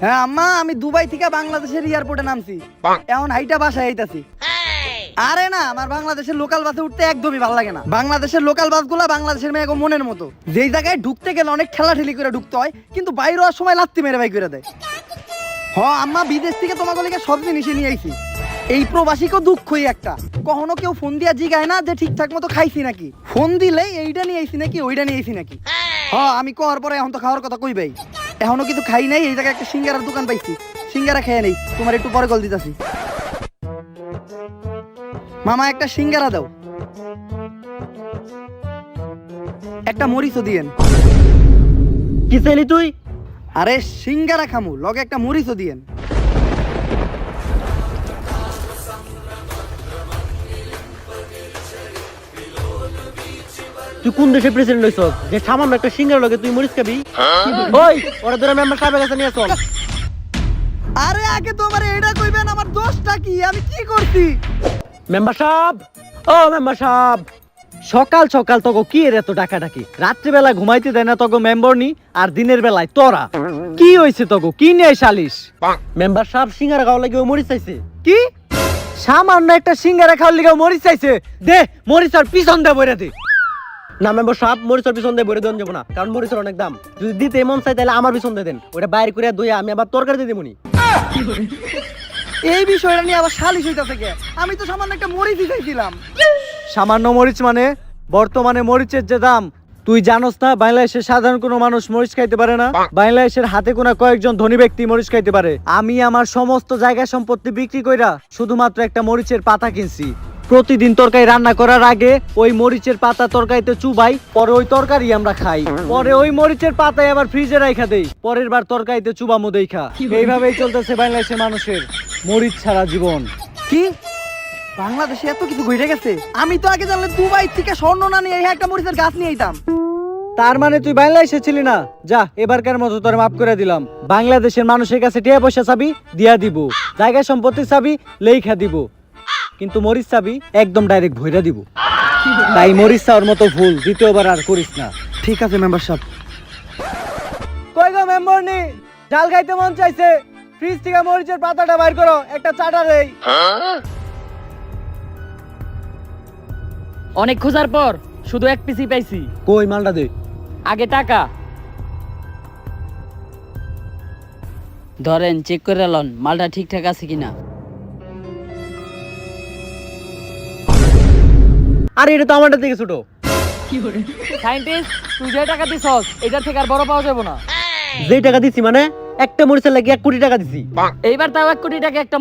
হ্যাঁ আম্মা, আমি দুবাই থেকে বাংলাদেশের এয়ারপোর্টে নামছি, এখন হাইটা বাসায় আইতাছি। আরে না, আমার বাংলাদেশের লোকাল বাসে উঠতে একদমই ভালো লাগে না। বাংলাদেশের লোকাল বাসগুলা বাংলাদেশের মেয়ে মনের মতো, যেই জায়গায় ঢুকতে গেলে অনেক ঠেলাঠেলি করে ঢুকতে হয়, কিন্তু বাইরে হওয়ার সময় লাত্তি মেরে বাই করে দেয়। হ আম্মা, বিদেশ থেকে তোমাকে লিখে সব জিনিসই নিয়ে আইছি। এই প্রবাসীকেও দুঃখই একটা, কখনো কেউ ফোন দিয়া জিগায় না যে ঠিকঠাক মতো খাইছি নাকি, ফোন দিলেই এইটা নিয়ে আইছি নাকি ওইটা নিয়ে আইছি নাকি। আমি করার পরে এখন তো খাওয়ার কথা কইবাই, এখনো কিছু খাই নাই। এই জায়গায় একটা সিঙ্গারার দোকান পাইছি, সিঙ্গারা খেয়ে নেই, তোমার একটু পরে কল দিতেছি। মামা একটা সিঙ্গারা দাও, একটা মরিচও দিয়েন। কি চাইলি তুই? আরে সিঙ্গারা খামু, লগে একটা মরিচও দিয়েন। তুই কোন দেশের প্রেসিডেন্ট হইছ যে সামান্য একটা সিঙ্গার লগে তুই মরিচ খাবি? ওই ওরা ধরে মেম্বার সাহেবের কাছে নিয়ে চল। আরে আগে তোমার এটা কইবেন আমার দোষটা কি, আমি কি করছি? মেম্বার সাহেব, ও মেম্বার সাহেব, সকাল সকাল তোকে কি এর এত ডাকাডাকি? রাত্রিবেলা ঘুমাইতে দেয় না তোকে মেম্বার নি, আর দিনের বেলায় তোরা কি হইছে? তোকে কি নিয়ে সালিশ? মেম্বার সাহেব সিঙ্গারা খাওয়ার লাগে মরিচ চাইছে। কি সামান্য একটা সিঙ্গারা খাওয়ার লিগে মরিচ চাইছে? দে মরিচার পিছন দে বইরা দে। না মেম্বার সাহেব, মরিচের পিছন দিয়ে বইরে দেন যাবো না, কারণ মরিচের অনেক দাম। যদি দিতে মন চাই তাহলে আমার পিছন দিয়ে দেন, ওটা বাইরে করে দইয়া আমি আবার তরকারি দিয়ে দেবনি। এই বিষয়টা নিয়ে আবার সালিশ হইতাছে কে? আমি তো সামান্য একটা মরিচই চাইছিলাম। সামান্য মরিচ মানে? বর্তমানে মরিচের যে দাম তুই জানোস না? বাংলাদেশের সাধারণ কোনো মানুষ মরিচ খাইতে পারে না। বাংলাদেশের হাতে গোনা কয়েকজন ধনী ব্যক্তি মরিচ খাইতে পারে। আমি আমার সমস্ত জায়গা সম্পত্তি বিক্রি কইরা শুধুমাত্র একটা মরিচের পাতা কিনছি। প্রতিদিন তরকারি রান্না করার আগে ওই মরিচের পাতা তরকারিতে চুবাই, পরে ওই তরকারি আমরা খাই। পরে ওই মরিচের পাতায় আবার ফ্রিজে রাখা দেই, পরের বার তরকারিতে চুবামো দেখা। এইভাবেই চলতেছে বাংলাদেশের মানুষের মরিচ ছাড়া জীবন। কি বাংলাদেশে এত কিছু ঘটে গেছে? আমি তো আগে জানলে দুবাই থেকে স্বর্ণ না নিয়ে এই একটা মরিচের গাছ নিয়ে আইতাম। তার মানে তুই বাংলাদেশে ছিলি না? যা, এবারকার মতো তোর মাফ করে দিলাম। বাংলাদেশের মানুষের কাছে টিয়া পয়সা চাবি দিয়া দিব, জায়গা সম্পত্তি চাবি লেখা দিব, কিন্তু মরিচ চাবি একদম ডাইরেক্ট ভইরা দিব। তাই মরিচ চাওয়ার মতো ভুল দ্বিতীয়বার আর করিস না। ঠিক আছে মেম্বার সাহেব। কই গো মেম্বার নি, ডাল খাইতে মন চাইছে, ফ্রিজ থেকে মরিচের পাতাটা বাইর করো, একটা চাটা দেই। অনেক খোঁজার পর শুধু এক পিসি পাইছি। কই মালটা দে। আগে টাকা ধরেন, চেক করে লন মালটা ঠিকঠাক আছে কিনা। আরে এটা তো আমারটা থেকে ছোট। সাইন্টিস্ট, তুই যে টাকা দিছস এটার থেকে আর বড় পাওয়া যাবে না। যেই টাকা দিছি মানে একটা মরিচের লাগি 1 কোটি টাকা দিছি। এইবার তাও 1 কোটি টাকা একটা